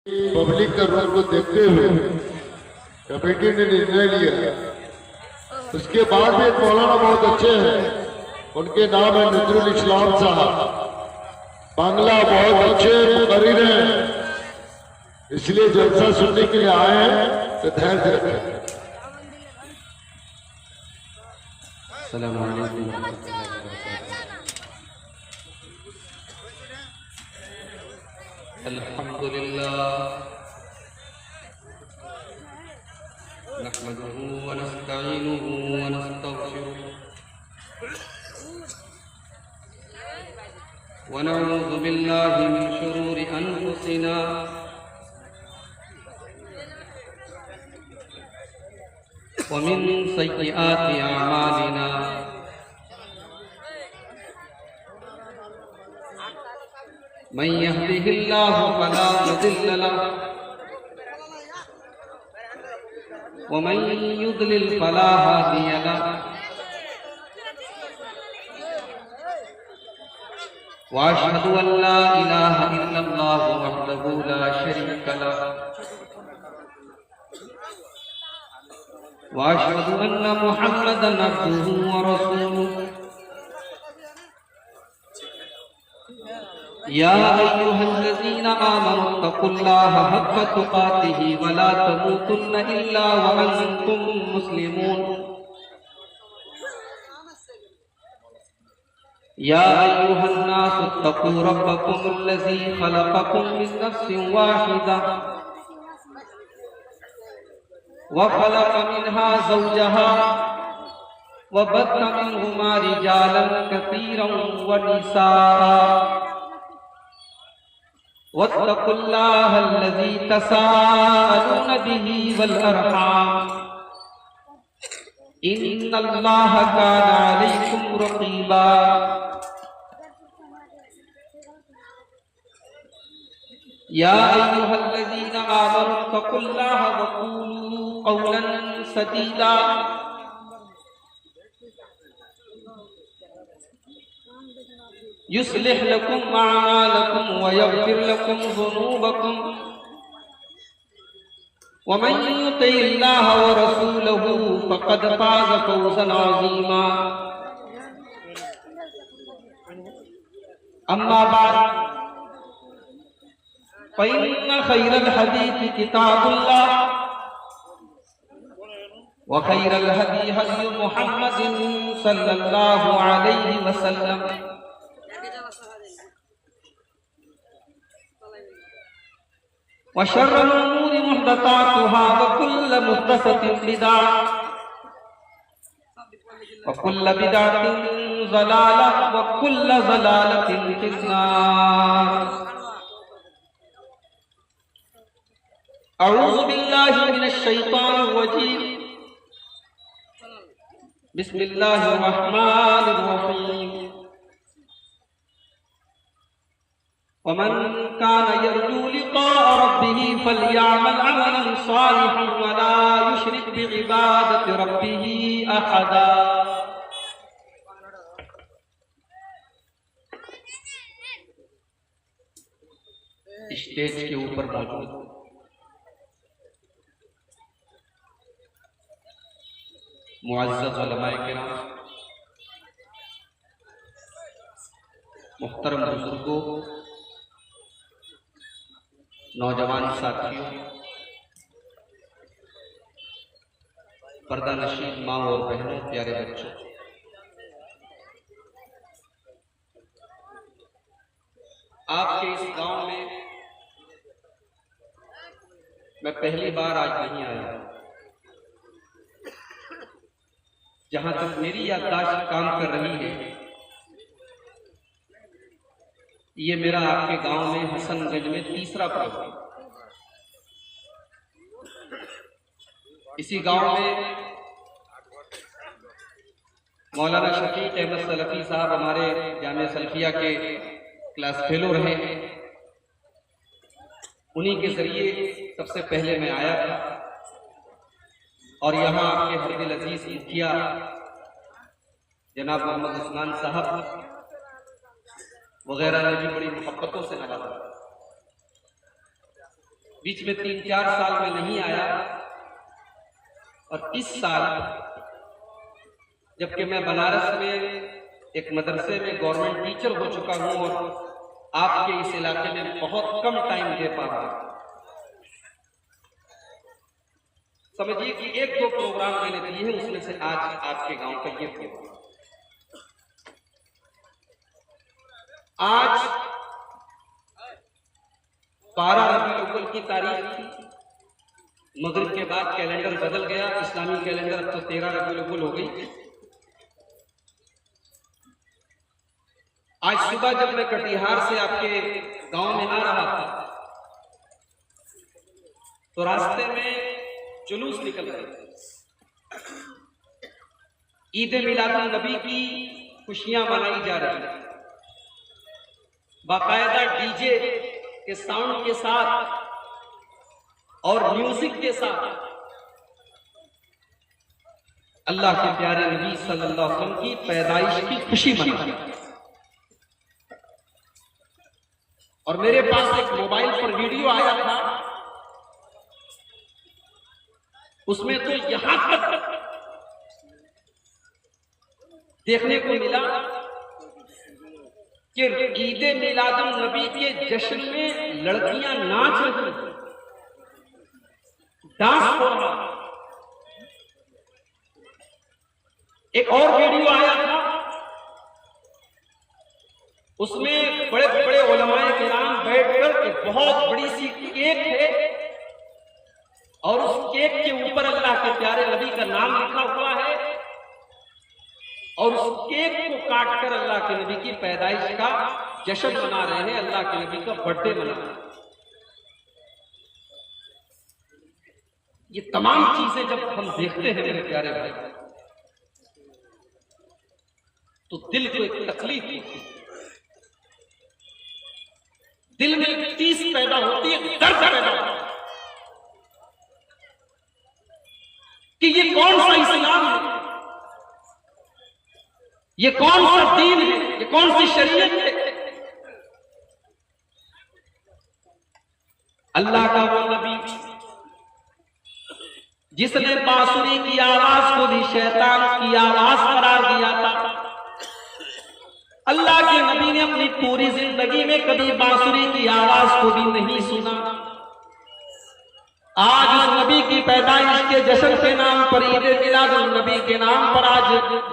Public का role को देखते हुए कमेटी ने निर्णय लिया। उसके बाद भी एक मौलाना बहुत अच्छे हैं, उनके नाम है नजरुल इस्लाम साहब, बांग्ला बहुत अच्छे मुकर्रिर हैं, इसलिए जलसा सुनने के लिए आए हैं तो धैर्य रखें। अस्सलामु अलैकुम। अल्हम्दुलिल्लाह नहमदुहु व नस्तईनुहु व नस्तगफिरुह व नऊज़ु बिल्लाहि मिन शुरूरि अनफुसिना व मिन सय्यिआति अमालिना। मन यहदिहिल्लाहु फला मुदिल्ल लहु व मन युद्लिल फला हादिय लहु व अशहदु अन ला इलाहा इल्लल्लाह वहदहु ला शरीक लहु व अशहदु अन्न मुहम्मदन अब्दुहु व रसूलुहु। या अय्युहल्लज़ीना आमनुत्तक़ुल्लाहा हक़्क़ तुक़ातिही व ला तमूतुन्ना इल्ला व अंतुम मुस्लिमून। या अय्युहन्नासुत्तक़ू रब्बकुमुल्लज़ी ख़लक़कुम मिन नफ़्सिन वाहिदा व ख़लक़ मिन्हा ज़ौजहा व बत्थ मिन्हुमा रिजालन कसीरन व निसाअ वत्तक़ुल्लाहल्लज़ी तसाअलून बिही वल अरहाम इन्नल्लाहा काना अलैकुम रक़ीबा। या अय्युहल्लज़ीना आमनुत्तक़ुल्लाहा व क़ूलू क़ौलन सदीदा युस्लिह लकुम अअमालकुम व यग़फिर लकुम ज़ुनूबकुम व मन युतिइल्लाह व रसूलहु फ़क़द फ़ाज़ फ़ौज़न अज़ीमा। अम्मा बाद फ़इन्न ख़ैरल हदीस किताबुल्लाह व ख़ैरल हदी हदी मुहम्मदिन सल्लल्लाहु अलैहि वसल्लम व शर्रुल उमूरि मुहदसातुहा व कुल्लु मुहदसतिन बिदअह व कुल्लु बिदअतिन ज़लालह व कुल्लु ज़लालतिन फिन्नार। अऊज़ु बिल्लाहि मिनश शैतानिर रजीम। बिस्मिल्लाहिर रहमानिर रहीम। वमन कान यर्जू लिक़ाअ रब्बिही फलयअमल अमलन सालिहन व ला युश्रिक बिइबादति रब्बिही अहदा। स्टेज के ऊपर मौजूद मुअज़्ज़ज़ उलमाए किराम, मुहतरम बुजुर्गों, नौजवान साथियों, पर्दा नशीन माँ और बहनों, प्यारे बच्चों, आपके इस गांव में मैं पहली बार आज नहीं आया। जहां तक मेरी याददाश्त काम कर रही है, ये मेरा आपके गांव में हसनगंज में तीसरा प्रोग्राम। इसी गांव में मौलाना शफीक अहमद सलफी साहब हमारे जामिया सल्फिया के क्लास फेलो रहे हैं, उन्हीं के जरिए सबसे पहले मैं आया था और यहाँ आपके हरदिल अजीज मुखिया जनाब मोहम्मद उस्मान साहब वगैरह ने भी बड़ी मोहब्बतों से नवाजा। बीच में 3-4 साल में नहीं आया, और इस साल जबकि मैं बनारस में एक मदरसे में गवर्नमेंट टीचर हो चुका हूं और आपके इस इलाके में बहुत कम टाइम दे पा रहा हूं, समझिए कि 1-2 प्रोग्राम मैंने दिए हैं, उसमें से आज आपके गांव का ये प्रोग्राम। आज 12 रबीउल अव्वल की तारीख थी, मगरिब के बाद कैलेंडर बदल गया, इस्लामी कैलेंडर अब तो 13 रबीउल अव्वल हो गई। आज सुबह जब मैं कटिहार से आपके गांव में आ रहा था तो रास्ते में जुलूस निकल रहे, ईद मिलादुन नबी की खुशियां मनाई जा रही है, बाकायदा डीजे के साउंड के साथ और म्यूजिक के साथ अल्लाह के प्यारे नबी सल्लल्लाहु अलैहि वसल्लम की पैदाइश की खुशी मनाई। और मेरे पास एक मोबाइल पर वीडियो आया था, उसमें तो यहां तक देखने को मिला कि ईद मिलादुन नबी के जश्न में लड़कियां नाच रही, डांस हो रहा। एक और वीडियो आया था, उसमें बड़े बड़े उलमाए किराम बैठकर एक बहुत बड़ी सी केक है और उस केक के ऊपर अल्लाह के प्यारे नबी का नाम लिखा हुआ है और उस केक को काटकर अल्लाह के नबी की पैदाइश का जश्न मना रहे हैं, अल्लाह के नबी का बर्थडे मना रहे हैं। ये तमाम चीजें जब हम देखते हैं मेरे प्यारे भाई तो दिल को एक तकलीफ होती है, दिल में एक चीज पैदा होती है, दर्द पैदा होता है कि ये कौन सा इस्लाम है, ये कौन सा दीन है, ये कौन सी शरीयत है। अल्लाह का वो नबी जिसने बांसुरी की आवाज को भी शैतान की आवाज करार दिया था, अल्लाह के नबी ने अपनी पूरी जिंदगी में कभी बांसुरी की आवाज को भी नहीं सुना। आज उस नबी की पैदाइश के जश्न के नाम पर, ईद मिलादुन नबी के नाम पर आज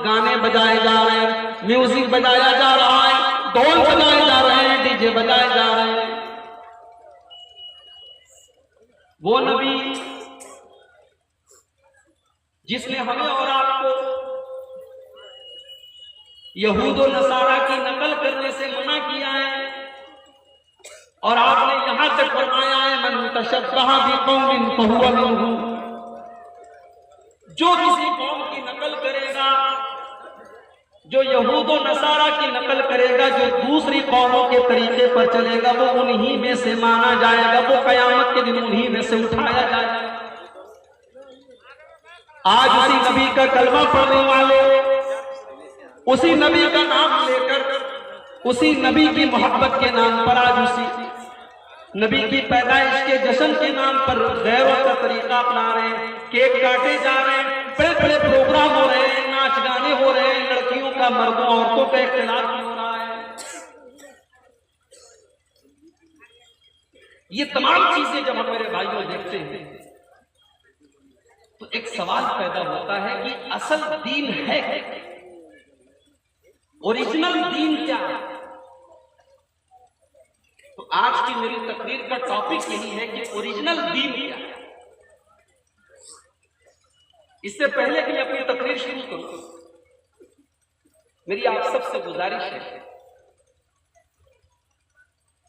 गाने बजाए जा रहे हैं, म्यूजिक बजाया जा रहा है, ढोल बजाए जा रहे हैं, डीजे बजाए जा रहे हैं। वो नबी जिसने हमें और आपको यहूद और नसारा की नकल करने से मना किया है और आपने यहां तक फरमाया है मन तशब्बह बिकौमिन फहुवा मिनहु, जो किसी कौम की नकल करेगा, जो यहूद और नसारा की नकल करेगा, जो दूसरी कौमों के तरीके पर चलेगा, वो उन्हीं में से माना जाएगा, वो कयामत के दिन उन्हीं में से उठाया जाएगा। आज उसी नबी का कलमा पढ़ने वाले, उसी नबी का नाम लेकर, उसी नबी की मोहब्बत के नाम पर आज उसी नबी की पैदाइश के जश्न के नाम पर गैरों का तरीका अपना रहे हैं, केक काटे जा रहे हैं, बड़े बड़े प्रोग्राम हो रहे हैं, नाच गाने हो रहे हैं, लड़कियों का मर्दों औरतों का इख्तिलाफ हो रहा है। ये तमाम चीजें जब हम मेरे भाइयों देखते हैं तो एक सवाल पैदा होता है कि असल दीन है क्या, ओरिजिनल दीन क्या है। तो आज की मेरी तकरीर का टॉपिक यही है कि ओरिजिनल दीन क्या है। इससे पहले कि अपनी तकरीर शुरू करूं, मेरी आप सबसे गुजारिश है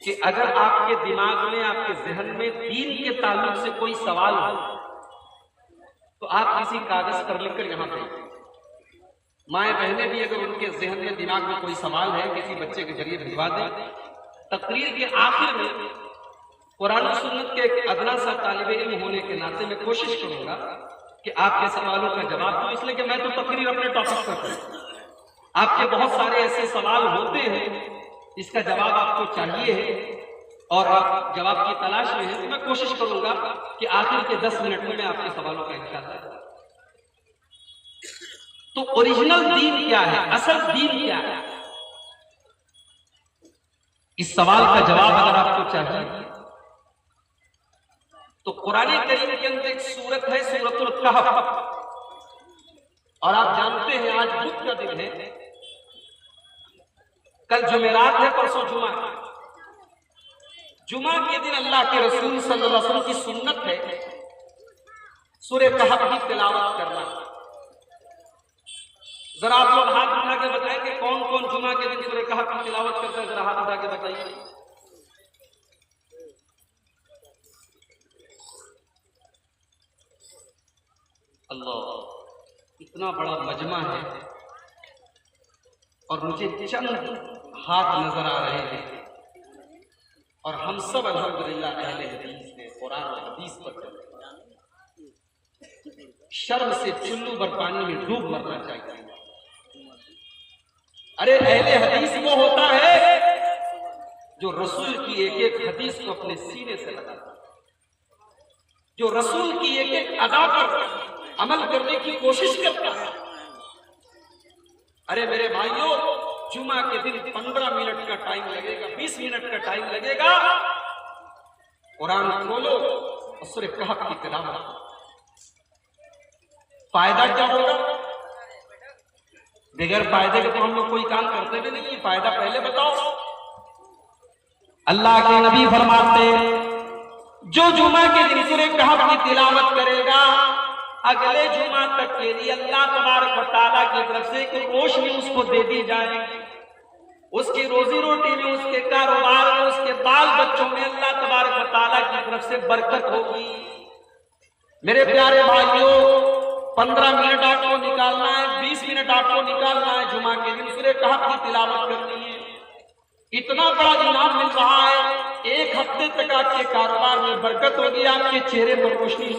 कि अगर आपके दिमाग में, आपके जहन में दीन के ताल्लुक से कोई सवाल हो तो आप किसी कागज पर लिखकर यहां भेजें। माए बहनें भी अगर उनके जहन में, दिमाग में कोई सवाल है, किसी बच्चे के जरिए भिजवा दें। तकरीर के आखिर में कुरान और सुन्नत के एक अदना सा तालिब इल्म होने के नाते मैं कोशिश करूंगा कि आपके सवालों का जवाब दूं, इसलिए कि मैं तो तकरीर अपने टॉपिक पर करूं। आपके बहुत सारे ऐसे सवाल होते हैं जिसका जवाब आपको चाहिए है, और आप जवाब की तलाश में हैं तो मैं कोशिश करूंगा कि आखिर के 10 मिनट में मैं आपके सवालों का इंशाअल्लाह। तो ओरिजिनल दीन क्या है, असल दीन क्या है, इस सवाल का जवाब अगर आपको चाहिए तो कुरान करीम के अंदर एक सूरत है, सूरतुल कहफ। और आप जानते हैं आज बुध का दिन है, कल जुमेरात है, परसों जुमा है। जुमा के दिन अल्लाह के रसूल सल्लल्लाहु अलैहि वसल्लम की सुन्नत है सूरह कहफ की तिलावत करना। जरा आप लोग हाथ उठा के बताएं कि कौन कौन जुमा के दिन सूरह कहफ की तिलावत करता है, जरा हाथ उठा के बताइए। अल्लाह, इतना बड़ा मजमा है और मुझे चंद हाथ नजर आ रहे हैं और हम सब अल्हम्दुलिल्लाह अहले हदीस हैं, कुरान और हदीस पर चलते हैं। शर्म से चुल्लू भर पानी में डूब मरना चाहिए। अरे अहले हदीस वो होता है जो रसूल की एक एक हदीस को अपने सीने से लगाता है, जो रसूल की एक एक अदा पर अमल करने की कोशिश करता है। अरे मेरे भाइयों, जुमा के दिन 15 मिनट का टाइम लगेगा, 20 मिनट का टाइम लगेगा, कुरान खोलो और सूरह कहफ की तिलावत। फायदा क्या होगा? बगैर फायदे के तो हम लोग कोई काम करते भी नहीं, फायदा पहले बताओ। अल्लाह के नबी फरमाते जो जुमा के दिन सूरह कहफ की तिलावत करेगा अगले जुमा तक के लिए अल्लाह तबारक व तआला की तरफ से एक रोशनी उसको दे दी जाएगी। उसकी रोजी रोटी में, उसके कारोबार में, उसके बाल बच्चों में अल्लाह तबारक व तआला की तरफ से बरकत होगी। मेरे प्यारे भाइयों, 15 मिनट आपको निकालना है, 20 मिनट आपको निकालना है, जुमा के दिन सूरह कहफ की तिलावत करनी है। इतना बड़ा इनाम मिल रहा है, एक हफ्ते तक आपके कारोबार में बरकत होगी, आपके चेहरे पर रोशनी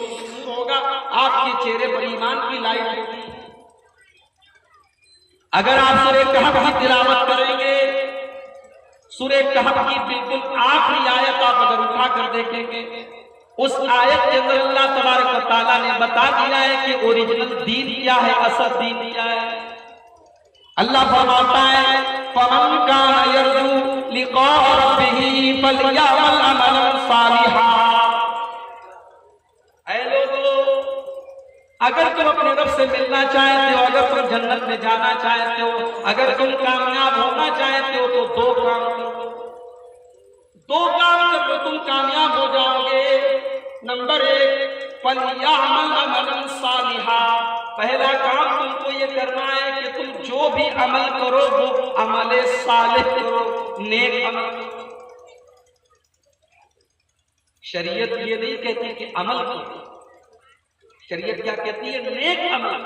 होगा, आपके चेहरे पर ईमान की लाइट होगी। अगर आप सूरह कहफ की तिलावत करेंगे, सूरह कहफ की बिल्कुल आखिरी आयत आप अगर उठा कर देखेंगे, उस आयत के अंदर अल्लाह तबारक व तआला ने बता दिया है कि ओरिजिनल दीन क्या है, असल दीन क्या है। अल्लाह फरमाता है फमन काना यरजू लिक़ा रब्बिही फलयअमल अमलन सालिहा। ऐ लोगों, अगर तुम अपने रब से मिलना चाहते हो, अगर तुम जन्नत में जाना चाहते हो, अगर तुम कामयाब होना चाहते हो तो 2 काम करो। 2 काम कर लो, तुम कामयाब हो जाओगे। नंबर 1, फलयअमल अमलन सालिहा। पहला काम तुमको ये करना है कि तुम जो भी अमल करो वो अमले सालिह करो, नेक अमल करो। शरीयत ये नहीं कहती कि अमल करो, शरीयत क्या कहती है? नेक अमल।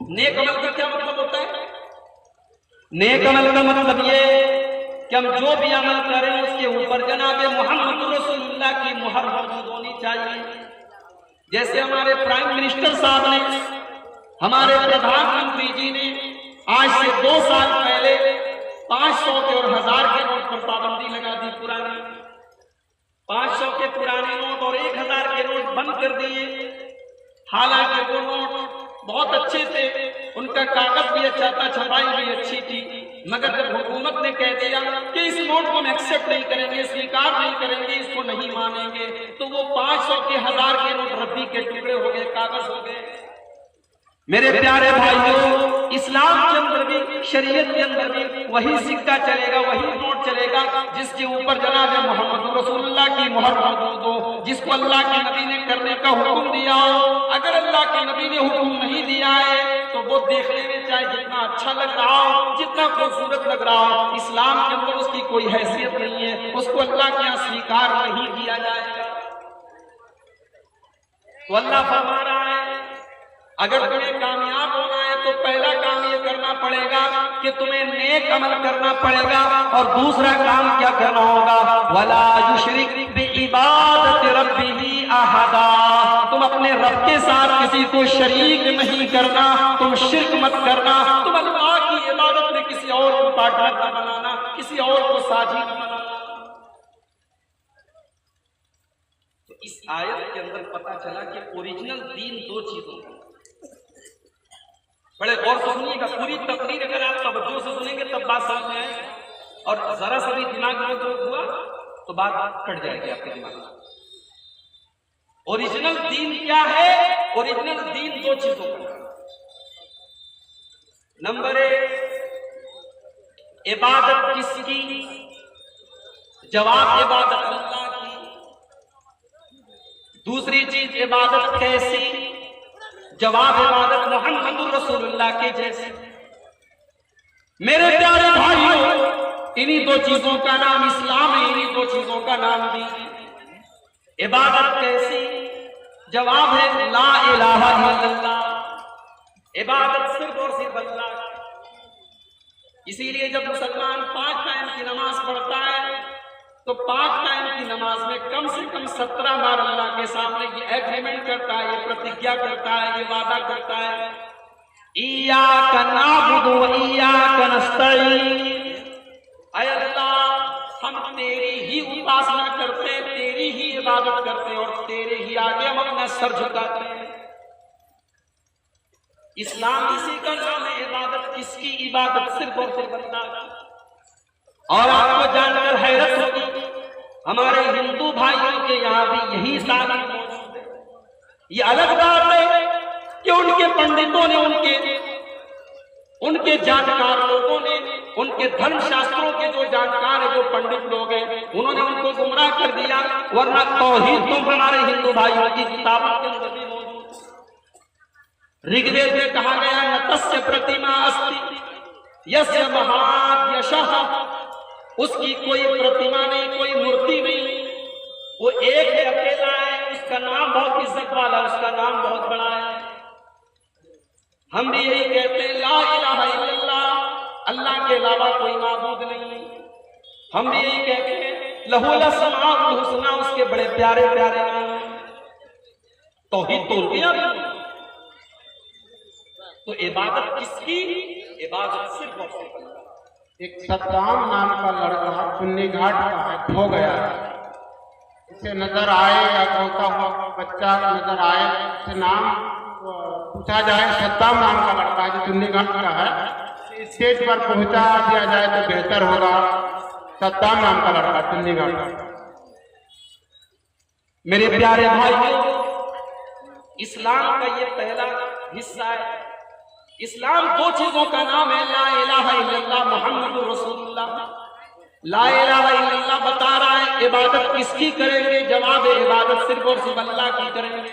नेक अमल का क्या मतलब होता है? नेक अमल का मतलब ये कि हम जो भी अमल करें उसके ऊपर जनाब मोहम्मद रसूलुल्लाह की मुहर मौजूद होनी चाहिए। जैसे हमारे प्राइम मिनिस्टर साहब ने, हमारे प्रधानमंत्री जी ने आज से 2 साल पहले 500 के और 1000 के नोट पर पाबंदी लगा दी। पुराने 500 के पुराने नोट और 1000 के नोट बंद कर दिए। हालांकि वो नोट बहुत अच्छे थे, उनका कागज भी अच्छा था, छपाई भी अच्छी थी, मगर जब हुकूमत ने कह दिया कि इस नोट को हम एक्सेप्ट नहीं करेंगे, स्वीकार नहीं करेंगे, इसको नहीं मानेंगे, तो वो 500 के 1000 के नोट रद्दी के टुकड़े हो गए, कागज हो गए। मेरे प्यारे भाइयों, इस्लाम के अंदर भी, शरीयत के अंदर भी वही सिक्का चलेगा, वही नोट चलेगा जिसके ऊपर जनाब मोहम्मद रसूलुल्लाह की मुहर मौजूद हो, जिसको अल्लाह के नबी ने करने का हुक्म दिया हो। अगर अल्लाह के नबी ने हुक्म नहीं दिया है तो वो देखने में चाहे जितना अच्छा लग रहा हो, जितना खूबसूरत लग रहा हो, इस्लाम के अंदर उसकी कोई हैसियत नहीं है, उसको अल्लाह के यहाँ स्वीकार नहीं किया जाएगा। तो अल्लाह फरमा रहा है अगर तुम्हें कामयाब होना है तो पहला काम ये करना पड़ेगा कि तुम्हें नेक अमल करना पड़ेगा, और दूसरा काम क्या करना होगा? वला युशरिक बिइबादति रब्बिही अहदा। तुम अपने रब के साथ किसी को शरीक नहीं करना, तुम शिर्क मत करना, तुम अल्लाह की इबादत में किसी और को पार्टनर न बनाना, किसी और को साझी न बनाना। इस आयत के अंदर पता चला कि ओरिजिनल दीन दो चीजों का। बड़े गौर से सुनिएगा, पूरी तकरीर अगर आप तवज्जो से सुनेंगे तब बात समझ में आएगी, और जरा सा भी दिमाग में तो हुआ तो बात कट जाएगी आपके दिमाग में। ओरिजिनल दीन क्या है? ओरिजिनल दीन दो चीजों का। नंबर 1, इबादत किसकी? जवाब इबादत अल्लाह की। दूसरी चीज इबादत कैसी? जवाब इबादत मोहम्मद रसूलुल्लाह के जैसे। मेरे प्यारे भाइयों, इन्हीं दो चीजों का नाम इस्लाम है, इन्हीं दो चीजों का नाम दीन है। इबादत कैसी? जवाब है ला इलाहा इल्लल्लाह। इबादत सिर्फ और सिर्फ अल्लाह की। इसीलिए जब मुसलमान 5 टाइम की नमाज पढ़ता है तो 5 टाइम की नमाज में कम से कम 17 बार अल्लाह के सामने ये एग्रीमेंट करता है, ये प्रतिज्ञा करता है, ये वादा करता है, इय्याका नअबुदु व इय्याका नस्तईन। ऐ अल्लाह, हम तेरी ही उपासना करते, तेरी ही इबादत करते और तेरे ही आगे हम अपना सर झुकाते हैं। इस्लाम इसी का नाम है। इबादत किसकी? इबादत सिर्फ और सिर्फ अल्लाह की। और आपको जानकर हैरत होगी, हमारे हिंदू भाइयों के यहाँ भी यही सारी मौजूद है। ये अलग बात है कि उनके पंडितों ने, उनके जानकार लोगों ने, उनके धर्म शास्त्रों के जो जानकार है, जो पंडित लोग हैं, उन्होंने उनको गुमराह कर दिया। वरना तौहीद तो हमारे हिंदू भाइयों की किताबों के अंदर भी मौजूद। ऋग्वेद में कहा गया न तस्य प्रतिमा अस्ति यस्य महात् यशः। उसकी कोई प्रतिमा नहीं, कोई मूर्ति नहीं, वो एक है, अकेला है, उसका नाम बहुत इज्जत वाला, उसका नाम बहुत बड़ा है। हम भी यही कहते हैं ला इलाहा इल्लल्लाह, अल्लाह के अलावा कोई माबूद नहीं। हम भी यही कहते हैं लहुल अस्माउल हुस्ना, उसके बड़े प्यारे प्यारे नाम हैं। तौहीद तो उनके यहाँ भी। तो इबादत किसकी? इबादत सिर्फ और सिर्फ अल्लाह। एक सद्दाम नाम का लड़का चुन्नी घाट का है, खो गया है। इसे नजर आए या खोता हुआ बच्चा नजर आए, इससे नाम पूछा जाए, सद्दाम नाम का लड़का जो चुन्नी घाट का है, स्टेज पर पहुंचा दिया जाए तो बेहतर होगा। सद्दाम नाम का लड़का चुन्नी घाट का। मेरे प्यारे भाइयों, इस्लाम का ये पहला हिस्सा है। इस्लाम दो चीजों का नाम है, ला इलाहा इल्लल्लाह मुहम्मदुर रसूलुल्लाह। ला इलाहा इल्लल्लाह बता रहा है इबादत किसकी करेंगे? जवाब है इबादत सिर्फ और सिर्फ अल्लाह की करेंगे।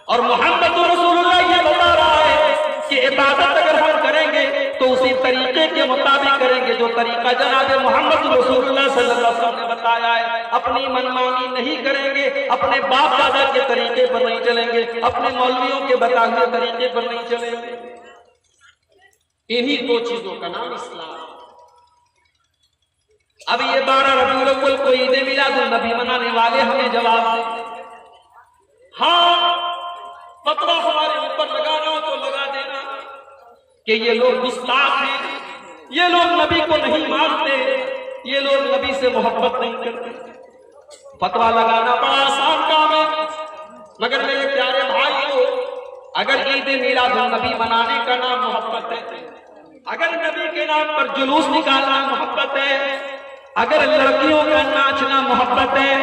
और मुहम्मदुर रसूलुल्लाह ये बता रहा है कि इबादत अगर हम करेंगे तो उसी तरीके के मुताबिक करेंगे जो तरीका जनाब मोहम्मद रसूलुल्लाह सल्लल्लाहु अलैहि वसल्लम ने बताया है। अपनी मनमानी नहीं करेंगे, अपने बाप दादा के तरीके पर नहीं चलेंगे, अपने मौलवियों के बताए हुए तरीके पर नहीं चलेंगे। इन्हीं दो चीजों का नाम इस्लाम। अब ये 12 रबीउल अव्वल को ईद मिलादुन नबी मनाने वाले हमें जवाब देते, हाँ फतवा हमारे ऊपर लगाना हो तो लगा देना कि ये लोग गुस्ताख हैं, ये लोग नबी को नहीं मानते, ये लोग नबी से मोहब्बत नहीं करते। फतवा लगाना बड़ा आसान काम है, मगर मेरे प्यारे भाइयों, अगर ईद मिलादुन नबी मनाने का नाम मोहब्बत है, अगर नबी के नाम पर जुलूस निकालना मोहब्बत है, अगर लड़कियों का नाचना मोहब्बत है,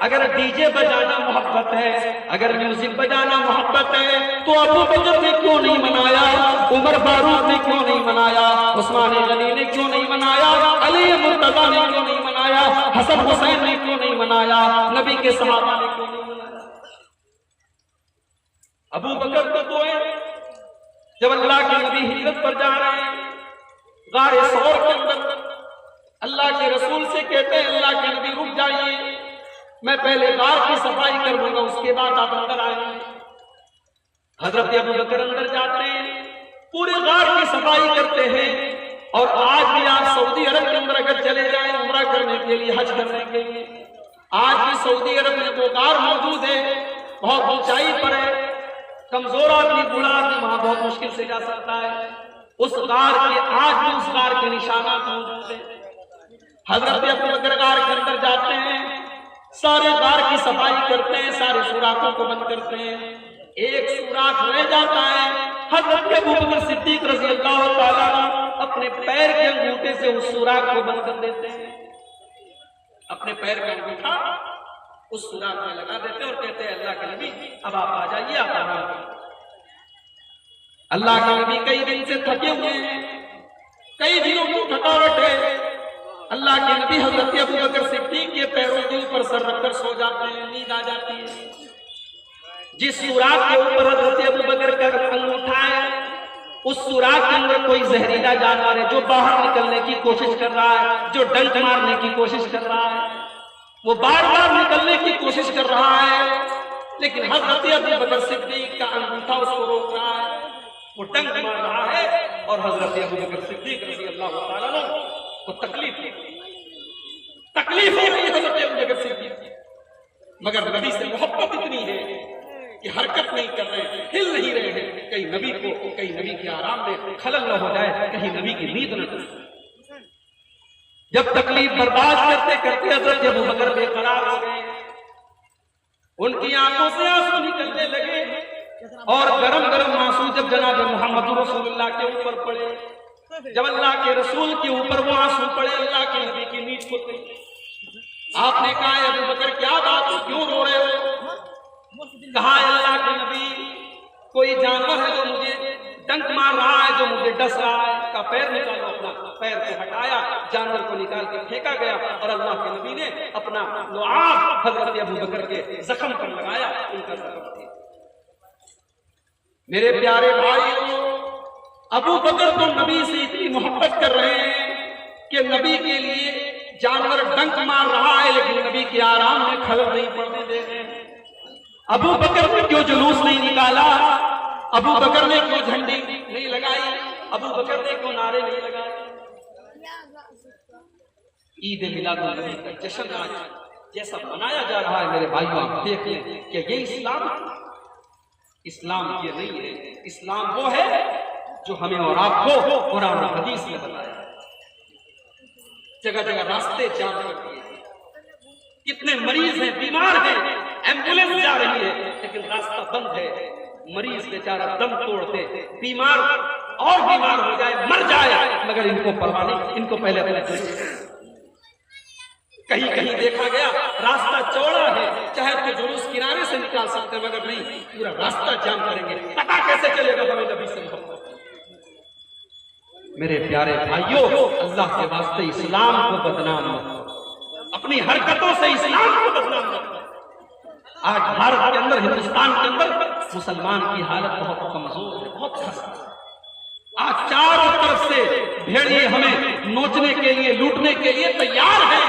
अगर डीजे बजाना मोहब्बत है, अगर म्यूजिक बजाना मोहब्बत है, तो अबू बकर ने क्यों नहीं मनाया? उमर फारूक ने क्यों नहीं मनाया? उस्मान गनी ने क्यों नहीं मनाया? अली मुर्तजा ने क्यों नहीं मनाया? हसन हुसैन ने क्यों नहीं मनाया? नबी के सहाबा ने क्यों नहीं मनाया? अबू बकर तो है जब अल्लाह के नबी हिजरत पर जा रहे हैं, गारे सौर के अंदर अल्लाह के रसूल से कहते हैं अल्लाह के नबी रुक जाइए, मैं पहले गार की सफाई कर लूंगा, उसके बाद आप अंदर आएंगे। हजरत अबू बकर अंदर जाते हैं, पूरे गार की सफाई करते हैं। और आज भी आप सऊदी अरब के अंदर अगर चले जाएं उम्रा करने के लिए, हज करने के लिए, आज भी सऊदी अरब में वो गार मौजूद है, बहुत ऊंचाई पर है, कमजोर आदमी, बूढ़ा आदमी वहां बहुत मुश्किल से जा सकता है। उस गार के आज भी उस गार के निशानात मौजूद है। हजरत अबू बकर गार के अंदर जाते हैं, सारे द्वार की सफाई करते हैं, सारे सुराखों को बंद करते हैं, एक सुराख रह जाता है। हजरत अबू बकर सिद्दीक रज़ी अल्लाह तआला अपने पैर के अंगूठे से उस सुराख को बंद कर देते हैं। अपने पैर का अंगूठा उस सुराख में लगा देते हैं और कहते हैं अल्लाह के नबी अब आप आ जाइए, आप आराम करिए। अल्लाह के नबी कई दिन से थके हुए हैं, कई दिनों की थकावट है। अल्लाह के नबी हजरत अबू बकर सिद्दीक के पैरों के ऊपर सर रखकर सो जाते हैं, नींद आ जाती है। जिस सुराख के ऊपर हजरत अबू बकर का अंगूठा है, उस सुराख के अंदर कोई जहरीला जानवर है जो बाहर निकलने की कोशिश कर रहा है, जो डंक मारने की कोशिश कर रहा है, वो बार बार निकलने की कोशिश कर रहा है, लेकिन हजरत अबू बकर सिद्दीक का अंगूठा उसको रोक रहा है। वो डंक मार रहा है और हजरत अबू बकर सिद्दीक रज़ी अल्लाह तआला अन्हु को तकलीफ हो रही है हजरत अबू बकर सिद्दीक, मगर नबी से मोहब्बत इतनी है कि हरकत नहीं कर रहे, हिल नहीं रहे हैं, कहीं नबी के आराम में खलल न हो जाए, कहीं नबी की नींद न टूटे। जब तकलीफ बर्दाश्त करते करते हजरत अबू बकर बेकरार हो गए, उनकी आंखों से आंसू निकलने लगे और गरम गरम आंसू जब जनाब मोहम्मद रसूलुल्लाह के ऊपर पड़े, जब अल्लाह के रसूल के ऊपर वो आंसू पड़े, अल्लाह के नबी की नींद खुल गई। आपने कहा अबू बकर क्या बात, क्यों रो रहे हो? कहा अल्लाह के नबी कोई जानवर है जो मुझे डंक मार रहा है, जो मुझे डस रहा है। का पैर निकालो, अपना पैर को हटाया, जानवर को निकाल के फेंका गया और अल्लाह के नबी ने अपना लुआब हजरत अबू बकर के जख्म पर लगाया, उनका जख्म थे। मेरे प्यारे भाइयों, अबू बकर तो नबी से इतनी मोहब्बत कर रहे हैं कि नबी के लिए जानवर डंक मार रहा है, लेकिन नबी के आराम में खलल नहीं पड़ने दे रहे हैं। अबू बकर ने क्यों जुलूस नहीं निकाला? अबू बकर ने क्यों झंडी नहीं लगाई? अबू बकर ने क्यों नारे नहीं लगाए? ईद मिलादुन नबी का जश्न आज जैसा मनाया जा रहा है, मेरे भाइयों आप देख लें कि ये इस्लाम ये नहीं है। इस्लाम वो है जो हमें और आपको कुरान और हदीस में बताया। जगह जगह रास्ते जाम कर दिए, कितने मरीज हैं, बीमार हैं, एम्बुलेंस जा रही है लेकिन रास्ता बंद है, मरीज बेचारा दम तोड़ते, बीमार और बीमार हो जाए, मर जाए, मगर इनको परवाह नहीं, इनको पहले अपने कहीं कहीं देखा गया रास्ता चौड़ा है, चाहे तो जुलूस किनारे से निकाल सकते हैं, मगर नहीं, पूरा रास्ता जाम करेंगे। पता कैसे चलेगा हमें नबी से मोहब्बत? मेरे प्यारे भाइयों, अल्लाह के वास्ते इस्लाम को बदनाम मत करो, अपनी हरकतों से इस्लाम को बदनाम मत करो। आज भारत के अंदर, हिंदुस्तान के अंदर मुसलमान की हालत बहुत कमजोर है, बहुत खस्ता। आज चारों तरफ से भेड़िए हमें नोचने के लिए, लूटने के लिए तैयार है।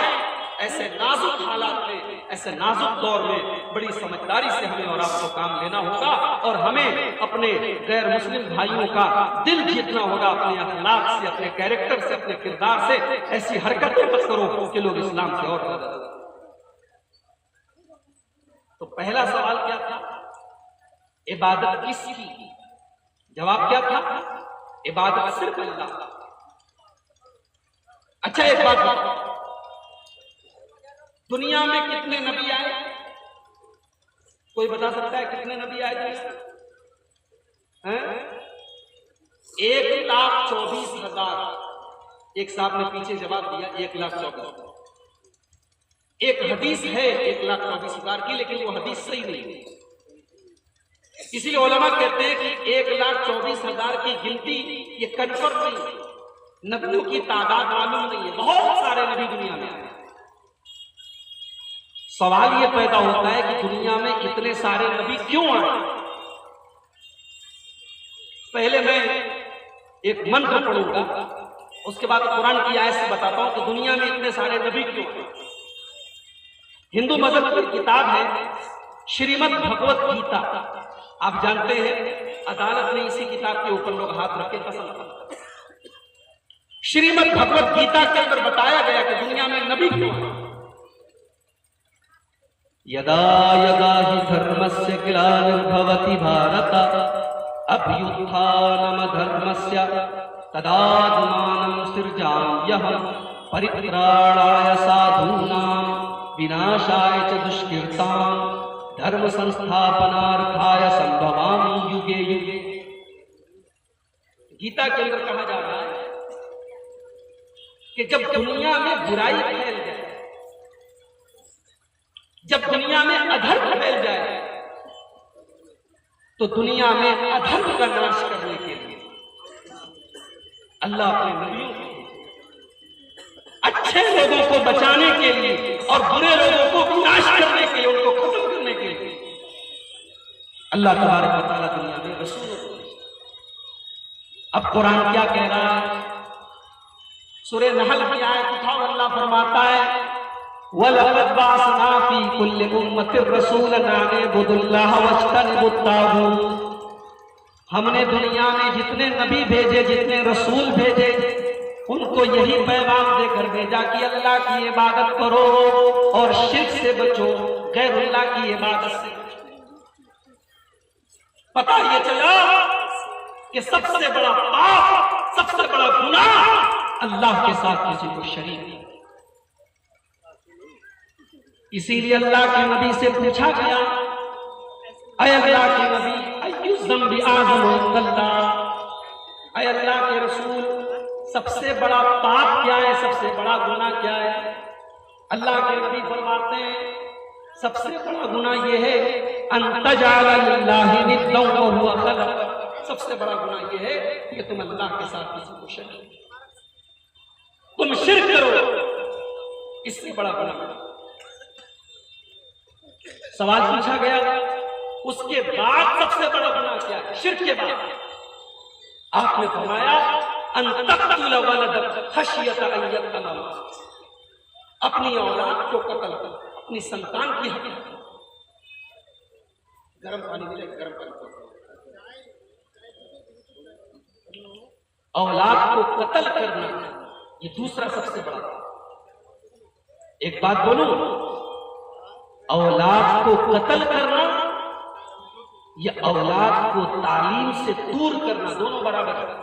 ऐसे नाजुक हालात में, ऐसे नाजुक दौर में बड़ी समझदारी से हमें और आपको काम लेना होगा और हमें अपने गैर मुस्लिम भाइयों का दिल जीतना होगा, अपने अखलाक से, अपने कैरेक्टर से, अपने किरदार से। ऐसी हरकतें मत करो कि लोग इस्लाम से और ज्यादा। तो पहला सवाल क्या था? इबादत किसकी? जवाब क्या था? इबादत सिर्फ अल्लाह। अच्छा एक बात बताओ, दुनिया में कितने नबी आए? कोई बता सकता है कितने नबी आए थे? 1,24,000। एक साहब ने पीछे जवाब दिया 1,24,000। एक हदीस है 1,24,000 की, लेकिन वो हदीस सही नहीं है। इसीलिए उलमा कहते हैं कि 1,24,000 की गिनती ये कन्फर्म नहीं है, नबियों की तादाद मालूम नहीं है। बहुत सारे नबी दुनिया में आए। सवाल ये पैदा होता है कि दुनिया में इतने सारे नबी क्यों आए? पहले मैं एक मंत्र पढ़ूंगा, उसके बाद कुरान की आयत से बताता हूं कि दुनिया में इतने सारे नबी क्यों आए। हिंदू मजहब की किताब है श्रीमद् भगवत गीता। आप जानते हैं अदालत ने इसी किताब के ऊपर लोग हाथ रख के कसम खाते। श्रीमद् भगवत गीता के अंदर बताया गया कि दुनिया में नबी क्यों आए। यदा यदा हि धर्मस्य ग्लानिर्भवति भारत अभ्युत्थानमधर्मस्य तदात्मानं सृजाम्यहं परित्राणाय साधूनां विनाशाय च दुष्कृतां धर्म संस्थापनार्थाय संभवामि युगे युगे। गीता के अंदर कहा जा रहा है कि जब दुनिया में बुराई फैल जाए, जब दुनिया में अधर्म फैल जाए, तो दुनिया में अधर्म का नाश करने के लिए अल्लाह अपने नबियों को, अच्छे लोगों को बचाने के लिए और बुरे लोगों को विनाश करने के लिए, उनको खत्म करने के लिए अल्लाह तबारक व तआला दुनिया में रसूलों को। अब कुरान क्या कह रहा है? सूरह नहल की आयत उठाओ, अल्लाह फरमाता है वलक़द बअसना फी कुल्लि उम्मतिर रसूलन अन इब्दुल्लाह वज्तनिबुत तागूत। हमने दुनिया में जितने नबी भेजे, जितने रसूल भेजे, उनको यही पैगाम देकर भेजा कि अल्लाह की इबादत करो और शिर्क से बचो, गैरुल्लाह की इबादत से बचो। पता ये चला कि सबसे बड़ा पाप, सबसे बड़ा गुनाह अल्लाह के साथ किसी को शरीक है। इसीलिए अल्लाह के नबी से पूछा गया, अय अल्लाह के नबी, अय्यु ज़म्बि आज़म इंदल्लाह, अय अल्लाह के रसूल, सबसे बड़ा पाप क्या है, सबसे बड़ा गुनाह क्या है? अल्लाह के नबी फरमाते हैं सबसे बड़ा गुनाह यह है अन तजअला लिल्लाहि निद्दन व हुवा खलक़। सबसे बड़ा गुनाह यह है कि तुम अल्लाह के साथ किसी को शरीक, तुम शिर्क करो, इससे बड़ा गुनाह। सवाल पूछा गया उसके बाद सबसे बड़ा गुनाह क्या है? शिर्क के बाद आपने फरमाया अन तक़तुल वलदक खशियत अन यक़तल, अपनी औलाद को कत्ल कर, अपनी संतान की हत्या। गर्म पानी मिले, गर्म पानी। औलाद को कत्ल करना ये दूसरा सबसे बड़ा। एक बात बोलूं, औलाद को कत्ल करना या औलाद को तालीम से दूर करना दोनों बराबर है।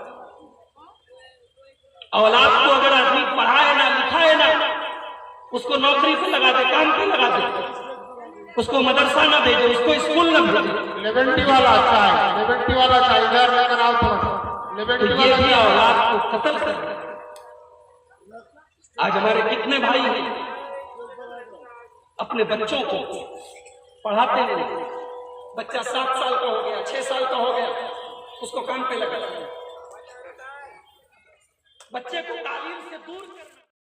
औलाद को अगर आदमी पढ़ाए ना, लिखाए ना, उसको नौकरी पे लगा दे, काम पे लगा दे, उसको मदरसा ना भेजे, उसको स्कूल ना भेजे, लिबर्टी वाला अच्छा है, लिबर्टी वाला अच्छा, इधर लेकर आओ थोड़ा, लिबर्टी तो ये भी औलाद को कत्ल करना। आज हमारे कितने भाई हैं अपने बच्चों को पढ़ाते नहीं, बच्चा 7 साल का हो गया, 6 साल का हो गया, उसको काम पे लगा, बच्चे को तालीम से दूर कर